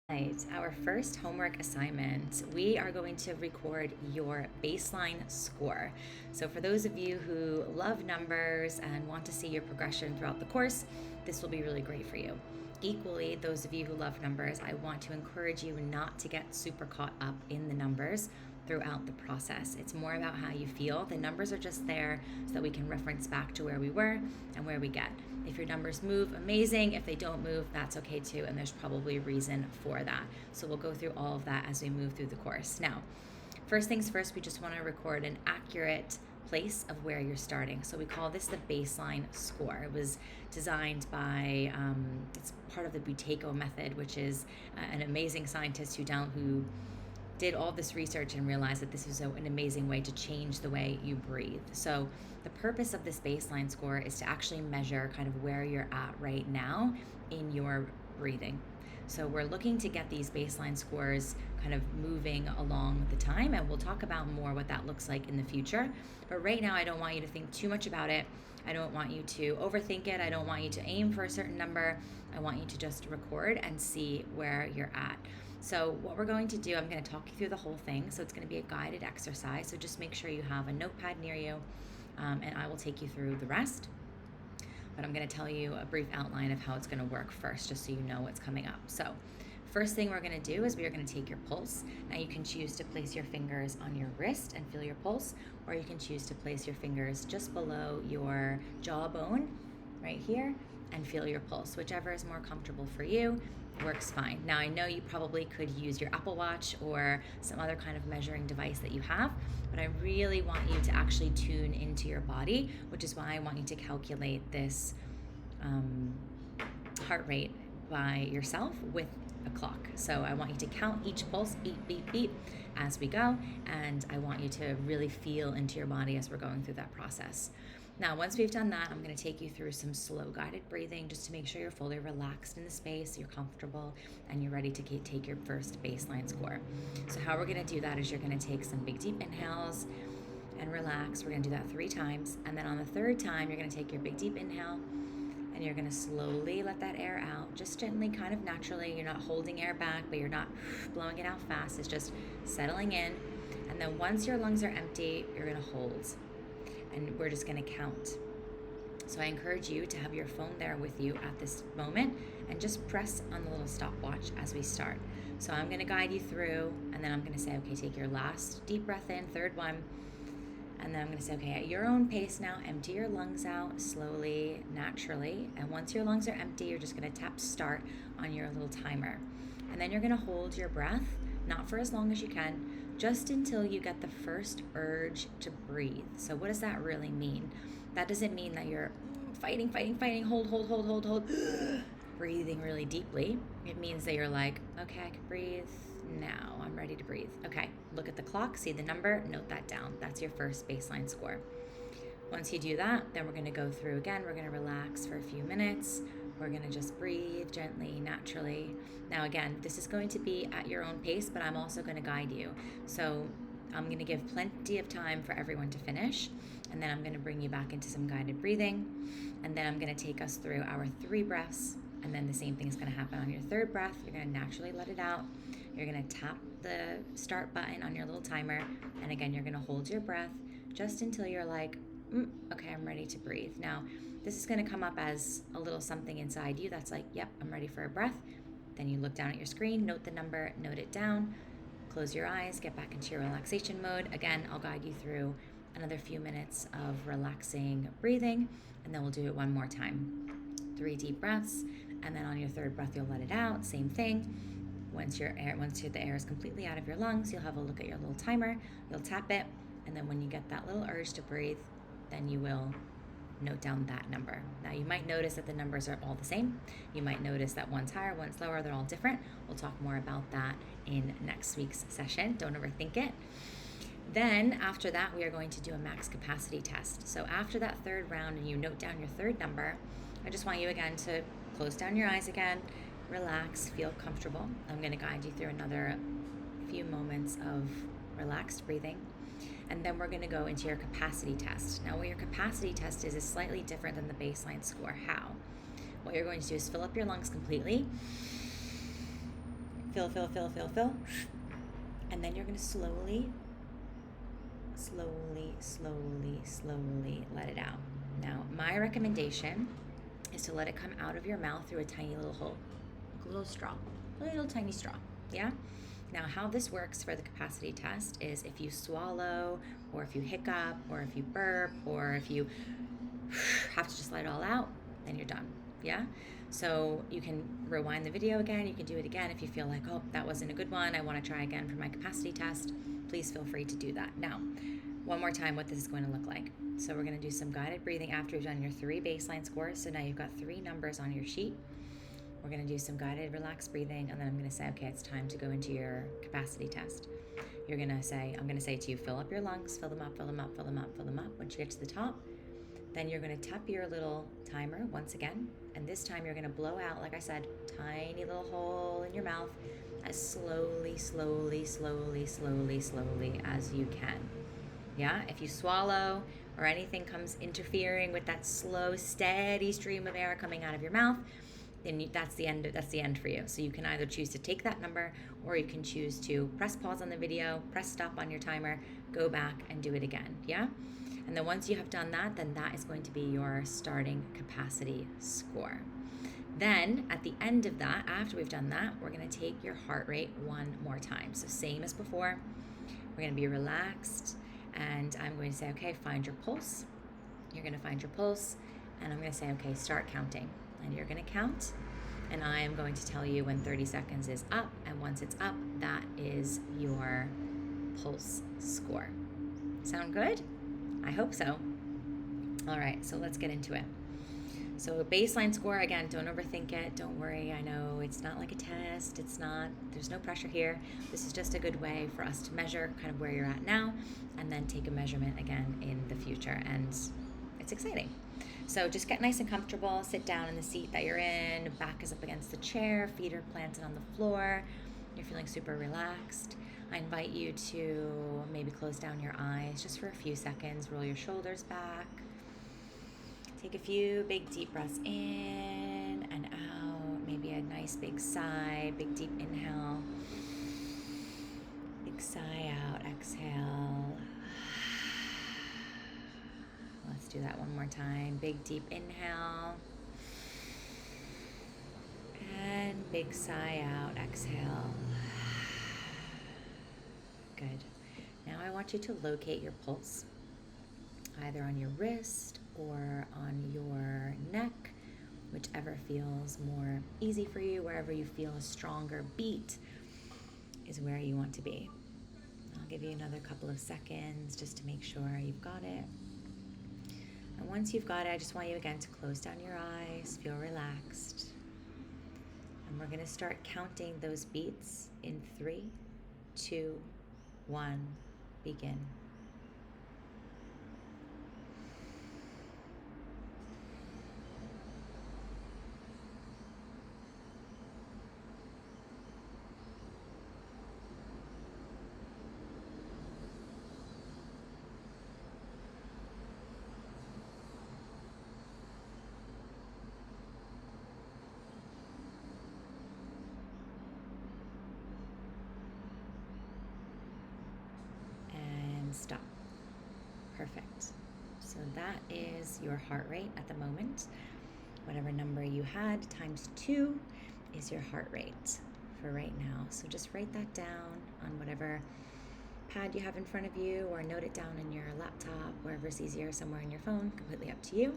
Right, our first homework assignment, we are going to record your baseline score. So, for those of you who love numbers and want to see your progression throughout the course, this will be really great for you. Equally, those of you who love numbers, I want to encourage you not to get super caught up in the numbers throughout the process. It's more about how you feel. The numbers are just there so that we can reference back to where we were and where we get. If your numbers move, amazing. If they don't move, that's okay too, and there's probably a reason for that. So we'll go through all of that as we move through the course. Now, first things first, we just want to record an accurate place of where you're starting. So we call this the baseline score. It was designed by, it's part of the Buteyko method, which is an amazing scientist who did all this research and realized that this is an amazing way to change the way you breathe. So the purpose of this baseline score is to actually measure kind of where you're at right now in your breathing. So we're looking to get these baseline scores kind of moving along the time, and we'll talk about more what that looks like in the future. But right now, I don't want you to think too much about it. I don't want you to overthink it. I don't want you to aim for a certain number. I want you to just record and see where you're at. So what we're going to do, I'm going to talk you through the whole thing. So it's going to be a guided exercise. So just make sure you have a notepad near you, and I will take you through the rest. But I'm going to tell you a brief outline of how it's going to work first, just so you know what's coming up. So first thing we're going to do is we are going to take your pulse. Now you can choose to place your fingers on your wrist and feel your pulse, or you can choose to place your fingers just below your jawbone right here and feel your pulse. Whichever is more comfortable for you works fine. Now I know you probably could use your Apple Watch or some other kind of measuring device that you have, but I really want you to actually tune into your body, which is why I want you to calculate this heart rate by yourself with a clock. So I want you to count each pulse, beat, beat, beat, as we go, and I want you to really feel into your body as we're going through that process. Now, once we've done that, I'm going to take you through some slow guided breathing just to make sure you're fully relaxed in the space, you're comfortable, and you're ready to take your first baseline score. So how we're going to do that is you're going to take some big deep inhales and relax. We're going to do that 3 times. And then on the 3rd time, you're going to take your big deep inhale and you're going to slowly let that air out, just gently, kind of naturally. You're not holding air back, but you're not blowing it out fast. It's just settling in. And then once your lungs are empty, you're going to hold. And we're just going to count. So I encourage you to have your phone there with you at this moment and just press on the little stopwatch as we start. So I'm going to guide you through, and then I'm going to say, okay, take your last deep breath in, 3rd one. And then I'm going to say, okay, at your own pace now, empty your lungs out slowly, naturally. And once your lungs are empty, you're just going to tap start on your little timer. And then you're going to hold your breath, not for as long as you can, just until you get the first urge to breathe. So what does that really mean? That doesn't mean that you're fighting, hold, breathing really deeply. It means that you're like, okay, I can breathe now. I'm ready to breathe. Okay, look at the clock, see the number, note that down. That's your first baseline score. Once you do that, then we're going to go through again. We're going to relax for a few minutes. We're going to just breathe gently, naturally. Now, again, this is going to be at your own pace, but I'm also going to guide you. So I'm going to give plenty of time for everyone to finish, and then I'm going to bring you back into some guided breathing, and then I'm going to take us through our 3 breaths, and then the same thing is going to happen on your 3rd breath. You're going to naturally let it out. You're going to tap the start button on your little timer, and again, you're going to hold your breath just until you're like, okay, I'm ready to breathe. Now, this is going to come up as a little something inside you that's like, yep, I'm ready for a breath. Then you look down at your screen, note the number, note it down, close your eyes, get back into your relaxation mode. Again, I'll guide you through another few minutes of relaxing breathing, and then we'll do it one more time. 3 deep breaths, and then on your 3rd breath, you'll let it out. Same thing. Once the air is completely out of your lungs, you'll have a look at your little timer, you'll tap it, and then when you get that little urge to breathe, then you will note down that number. Now you might notice that the numbers are all the same. You might notice that one's higher, one's lower, they're all different. We'll talk more about that in next week's session. Don't overthink it. Then after that, we are going to do a max capacity test. So after that 3rd round and you note down your 3rd number, I just want you again to close down your eyes again, relax, feel comfortable. I'm going to guide you through another few moments of relaxed breathing. And then we're going to go into your capacity test. Now, what your capacity test is slightly different than the baseline score. How? What you're going to do is fill up your lungs completely. Fill, fill, fill, fill, fill. And then you're going to slowly let it out. Now, my recommendation is to let it come out of your mouth through a tiny little hole, like a little straw, a little tiny straw, yeah? Now, how this works for the capacity test is if you swallow, or if you hiccup, or if you burp, or if you have to just let it all out, then you're done, yeah? So you can rewind the video again, you can do it again if you feel like, oh, that wasn't a good one, I want to try again for my capacity test. Please feel free to do that. Now, one more time what this is going to look like. So we're going to do some guided breathing after you've done your 3 baseline scores. So now you've got 3 numbers on your sheet. We're going to do some guided relaxed breathing, and then I'm going to say, okay, it's time to go into your capacity test. You're going to say, I'm going to say to you, fill up your lungs, fill them up, fill them up, fill them up, fill them up. Once you get to the top, then you're going to tap your little timer once again, and this time you're going to blow out, like I said, tiny little hole in your mouth as slowly as you can. Yeah, if you swallow or anything comes interfering with that slow, steady stream of air coming out of your mouth, then that's the end for you. So you can either choose to take that number, or you can choose to press pause on the video, press stop on your timer, go back and do it again, yeah? And then once you have done that, then that is going to be your starting capacity score. Then at the end of that, after we've done that, we're going to take your heart rate one more time. So same as before, we're going to be relaxed, and I'm going to say, okay, find your pulse. You're going to find your pulse, and I'm going to say, okay, start counting. And you're going to count, and I am going to tell you when 30 seconds is up, and once it's up, that is your pulse score. Sound good? I hope so. All right, so let's get into it. So baseline score, again, don't overthink it. Don't worry. I know it's not like a test. There's no pressure here. This is just a good way for us to measure kind of where you're at now, and then take a measurement again in the future. And it's exciting. So just get nice and comfortable. Sit down in the seat that you're in. Back is up against the chair. Feet are planted on the floor. You're feeling super relaxed. I invite you to maybe close down your eyes just for a few seconds. Roll your shoulders back. Take a few big deep breaths in and out. Maybe a nice big sigh, big deep inhale. Big sigh out, exhale. Let's do that one more time. Big deep inhale. And big sigh out, exhale. Good. Now I want you to locate your pulse, either on your wrist or on your neck, whichever feels more easy for you. Wherever you feel a stronger beat is where you want to be. I'll give you another couple of seconds just to make sure you've got it. And once you've got it, I just want you again to close down your eyes, feel relaxed. And we're going to start counting those beats in 3, 2, 1, begin. Stop. Perfect. So that is your heart rate at the moment. Whatever number you had times 2 is your heart rate for right now. So just write that down on whatever pad you have in front of you, or note it down in your laptop, wherever's easier, somewhere in your phone, completely up to you.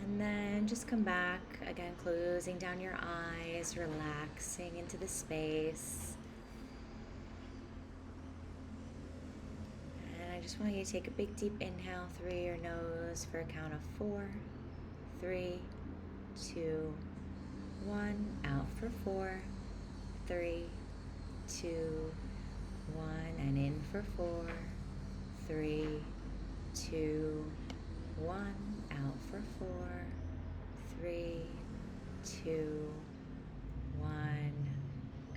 And then just come back, again, closing down your eyes, relaxing into the space. I just want you to take a big deep inhale through your nose for a count of 4, 3, 2, 1. Out for 4, 3, 2, 1. And in for 4, 3, 2, 1. Out for 4, 3, 2, 1.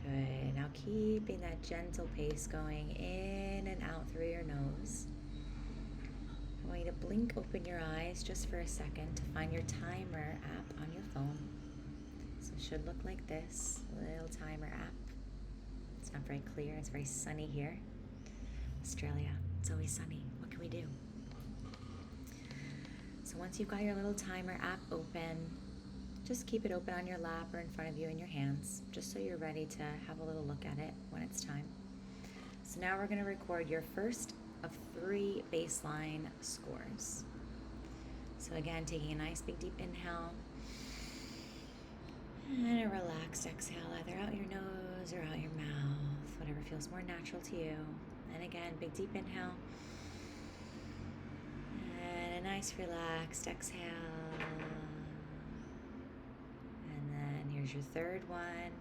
Good. Now keeping that gentle pace going in and out through your nose. I want you to blink open your eyes just for a second to find your timer app on your phone. So it should look like this, little timer app. not very clear. It's very sunny here. Australia, it's always sunny. What can we do? So once you've got your little timer app open, just keep it open on your lap or in front of you in your hands, just so you're ready to have a little look at it when it's time. So now we're going to record your first of 3 baseline scores. So again, taking a nice big deep inhale and a relaxed exhale, either out your nose or out your mouth, whatever feels more natural to you. And again, big deep inhale and a nice relaxed exhale. And then here's your third one.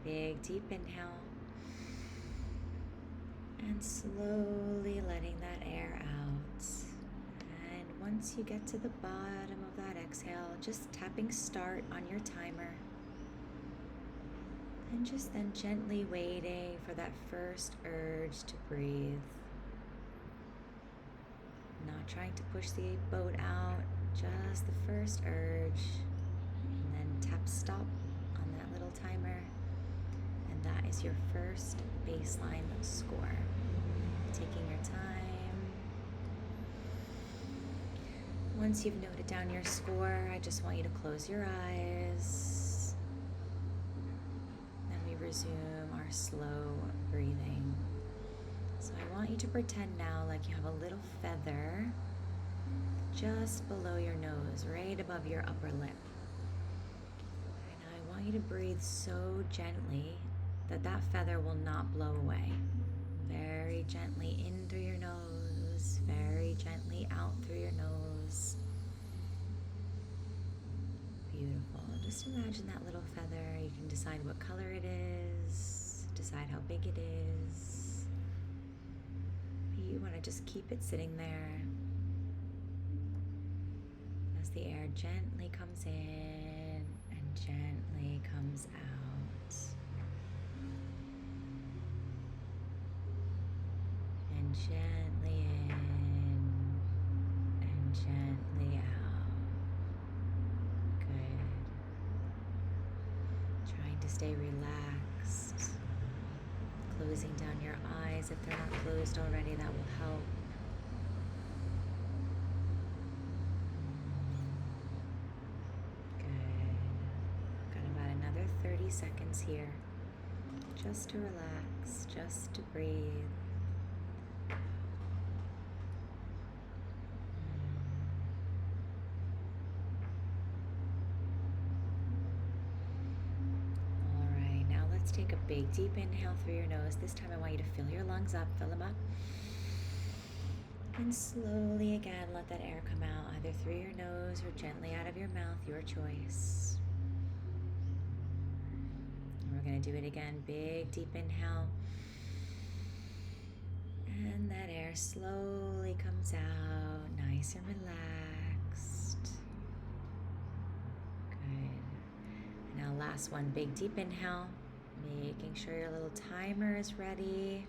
Big deep inhale and slowly letting that air out. And once you get to the bottom of that exhale, just tapping start on your timer. And just then gently waiting for that first urge to breathe. Not trying to push the boat out, just the first urge. And then tap stop on that little timer. And that is your first baseline score. Taking your time. Once you've noted down your score, I just want you to close your eyes. Then we resume our slow breathing. So I want you to pretend now like you have a little feather just below your nose, right above your upper lip. And I want you to breathe so gently that that feather will not blow away. Very gently in through your nose, very gently out through your nose. Beautiful. Just imagine that little feather. You can decide what color it is, decide how big it is. You want to just keep it sitting there as the air gently comes in and gently comes out. And gently in and gently out. Good. Trying to stay relaxed. Closing down your eyes if they're not closed already, that will help. Good. Got about another 30 seconds here. Just to relax, just to breathe. Take a big deep inhale through your nose. This time I want you to fill your lungs up, fill them up. And slowly again let that air come out either through your nose or gently out of your mouth, your choice. And we're going to do it again. Big deep inhale. And that air slowly comes out, nice and relaxed. Good. Now last one, big deep inhale. Making sure your little timer is ready.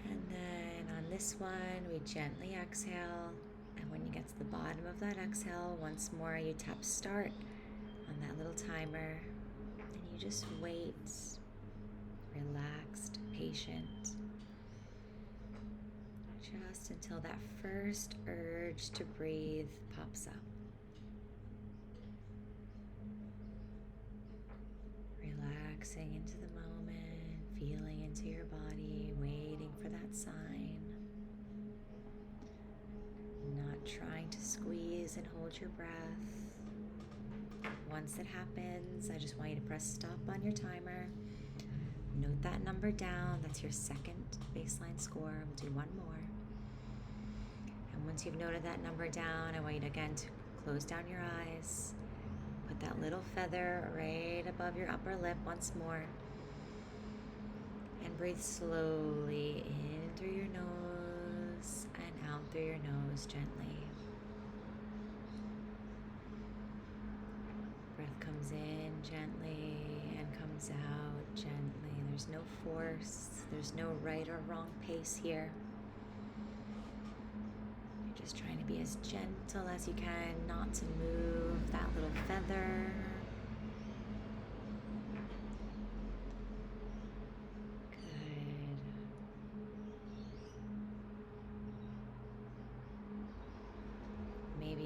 And then on this one, we gently exhale. And when you get to the bottom of that exhale, once more you tap start on that little timer. And you just wait, relaxed, patient. Just until that first urge to breathe pops up. Relaxing into the moment, feeling into your body, waiting for that sign. Not trying to squeeze and hold your breath. Once it happens, I just want you to press stop on your timer. Note that number down. That's your second baseline score. We'll do one more. And once you've noted that number down, I want you to again to close down your eyes. Put that little feather right above your upper lip once more. And breathe slowly in through your nose and out through your nose gently. Breath comes in gently and comes out gently. There's no force. There's no right or wrong pace here. Just trying to be as gentle as you can, not to move that little feather.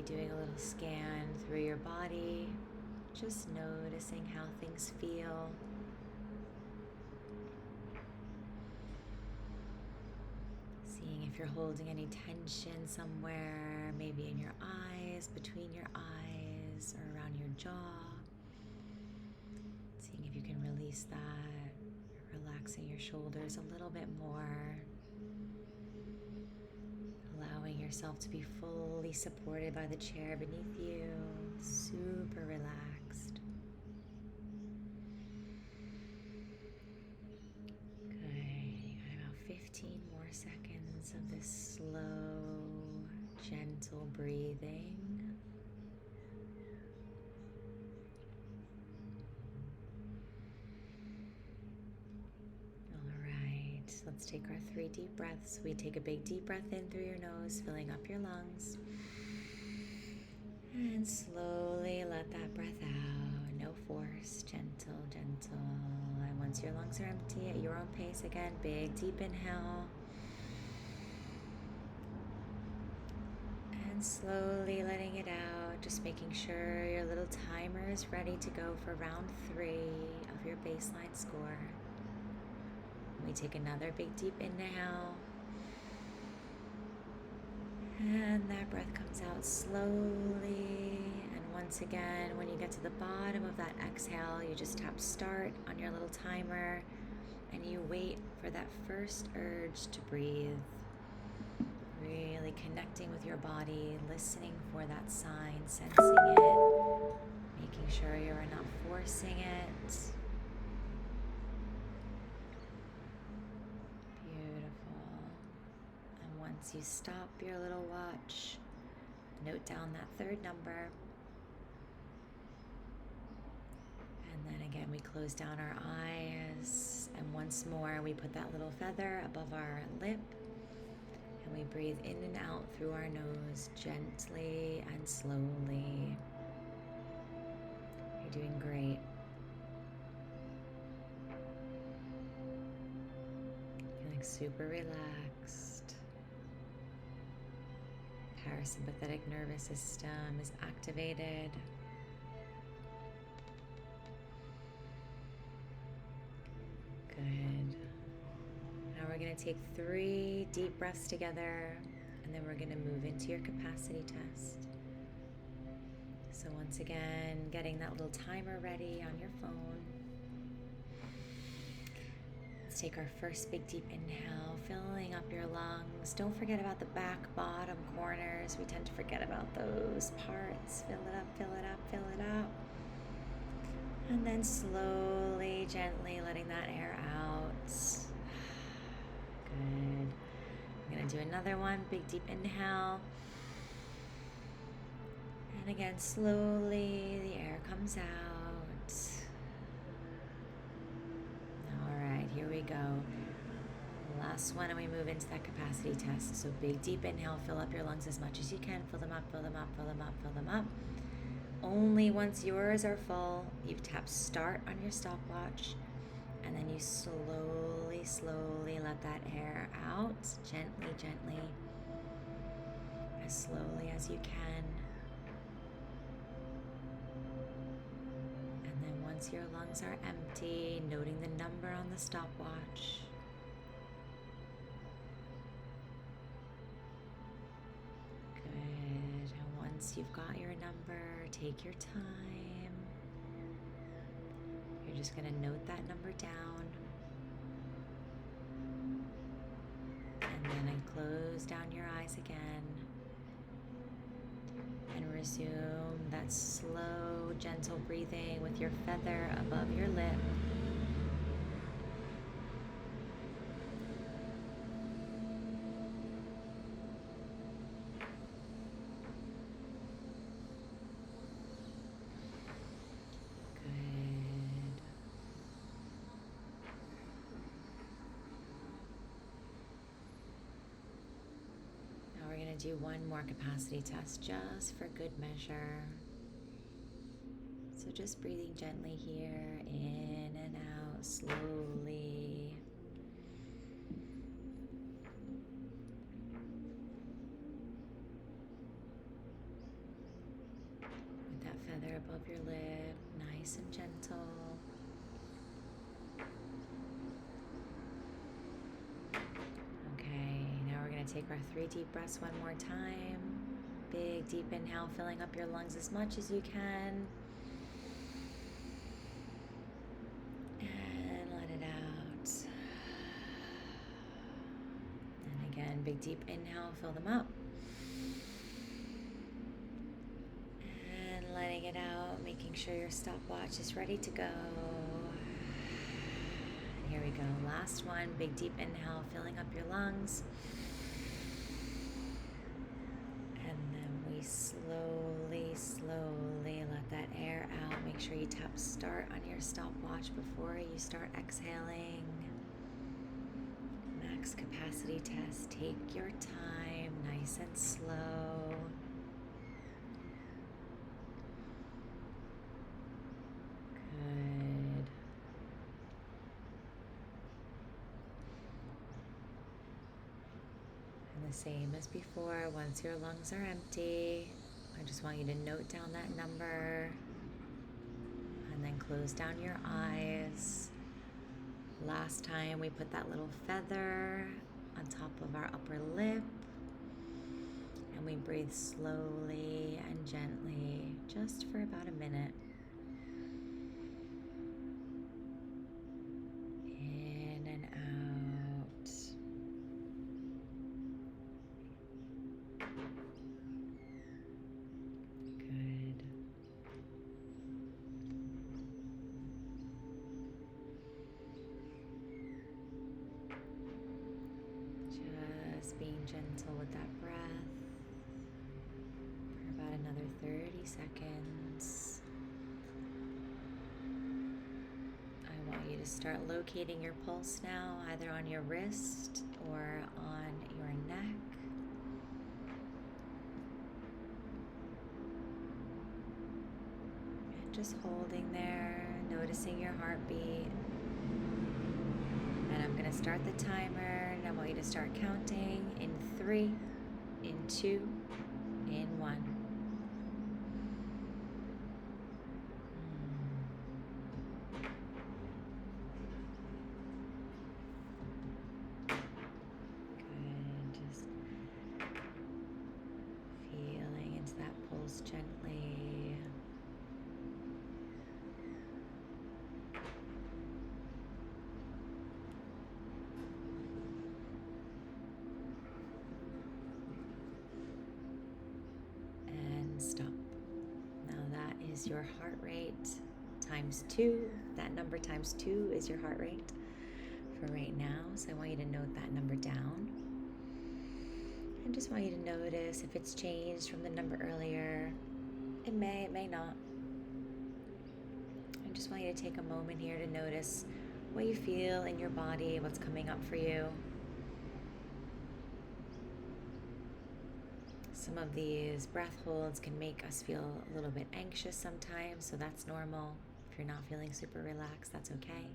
doing a little scan through your body, just noticing how things feel. Seeing if you're holding any tension somewhere, maybe in your eyes, between your eyes, or around your jaw. Seeing if you can release that, relaxing your shoulders a little bit more. Allowing yourself to be fully supported by the chair beneath you, super relaxed. Good. You got about 15 more seconds of this slow, gentle breathing. Let's take our 3 deep breaths. We take a big deep breath in through your nose, filling up your lungs. And slowly let that breath out. No force, gentle, gentle. And once your lungs are empty at your own pace again, big deep inhale. And slowly letting it out, just making sure your little timer is ready to go for round 3 of your baseline score. We take another big deep inhale, and that breath comes out slowly. And once again, when you get to the bottom of that exhale, you just tap start on your little timer and you wait for that first urge to breathe. Really connecting with your body, listening for that sign, sensing it, making sure you are not forcing it. Once you stop your little watch, note down that 3rd number. And then again, we close down our eyes. And once more, we put that little feather above our lip. And we breathe in and out through our nose, gently and slowly. You're doing great. Feeling super relaxed. Parasympathetic nervous system is activated. Good. Now we're going to take 3 deep breaths together, and then we're going to move into your capacity test. So once again, getting that little timer ready on your phone. Let's take our first big deep inhale, filling up your lungs. Don't forget about the back, bottom corners. We tend to forget about those parts. Fill it up, fill it up, fill it up. And then slowly, gently letting that air out. Good. I'm going to do another one. Big deep inhale. And again, slowly the air comes out. All right, here we go. Last one, and we move into that capacity test. So big deep inhale, fill up your lungs as much as you can. Fill them up, fill them up, fill them up, fill them up. Only once yours are full, you tap start on your stopwatch, and then you slowly, slowly let that air out, gently, gently, as slowly as you can. And then once your lungs are empty, noting the number on the stopwatch. Good. And once you've got your number, take your time. You're just going to note that number down. And then close down your eyes again. And resume that slow, gentle breathing with your feather above your lip. Do one more capacity test just for good measure. So just breathing gently here, in and out slowly. of your lip, nice and gentle. Okay, now we're going to take our 3 deep breaths one more time. Big deep inhale, filling up your lungs as much as you can. And let it out. And again, big deep inhale, fill them up. And letting it out, making sure your stopwatch is ready to go. And here we go, last one, big deep inhale, filling up your lungs. Slowly let that air out. Make sure you tap start on your stopwatch before you start exhaling. Max capacity test. Take your time, nice and slow. Good. And the same as before, once your lungs are empty, I just want you to note down that number and then close down your eyes. Last time we put that little feather on top of our upper lip and we breathe slowly and gently just for about a minute. In and out. Being gentle with that breath for about another 30 seconds. I want you to start locating your pulse now, either on your wrist or on your neck. And just holding there, noticing your heartbeat. And I'm going to start the timer, and I want you to start counting in 3, in 2, in 1. Good, just feeling into that pulse gently. Stop. Now that is your heart rate times 2. That number times 2 is your heart rate for right now. So I want you to note that number down. And just want you to notice if it's changed from the number earlier. It may not. I just want you to take a moment here to notice what you feel in your body, what's coming up for you. Some of these breath holds can make us feel a little bit anxious sometimes, so that's normal. If you're not feeling super relaxed, that's okay.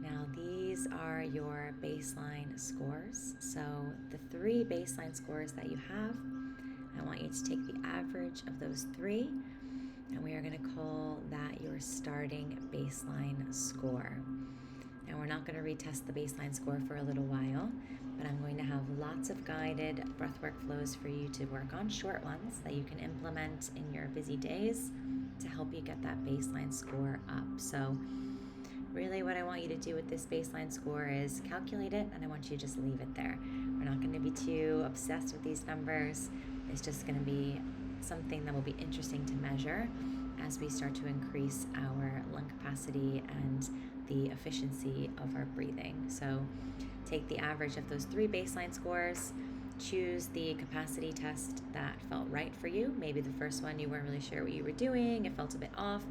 Now, these are your baseline scores. So the 3 baseline scores that you have, I want you to take the average of those 3, and we are going to call that your starting baseline score. Now, we're not going to retest the baseline score for a little while, but I'm going to have lots of guided breathwork flows for you to work on, short ones that you can implement in your busy days to help you get that baseline score up. So really what I want you to do with this baseline score is calculate it, and I want you to just leave it there. We're not going to be too obsessed with these numbers. It's just going to be something that will be interesting to measure as we start to increase our lung capacity and the efficiency of our breathing. So take the average of those 3 baseline scores, choose the capacity test that felt right for you. Maybe the first one you weren't really sure what you were doing, it felt a bit off.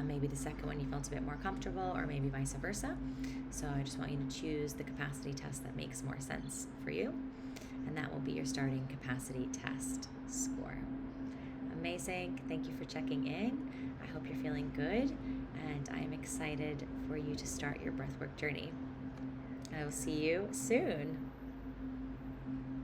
Maybe the second one you felt a bit more comfortable, or maybe vice versa. So I just want you to choose the capacity test that makes more sense for you, and that will be your starting capacity test score. Amazing. Thank you for checking in. I hope you're feeling good, and I'm excited for you to start your breathwork journey. I will see you soon.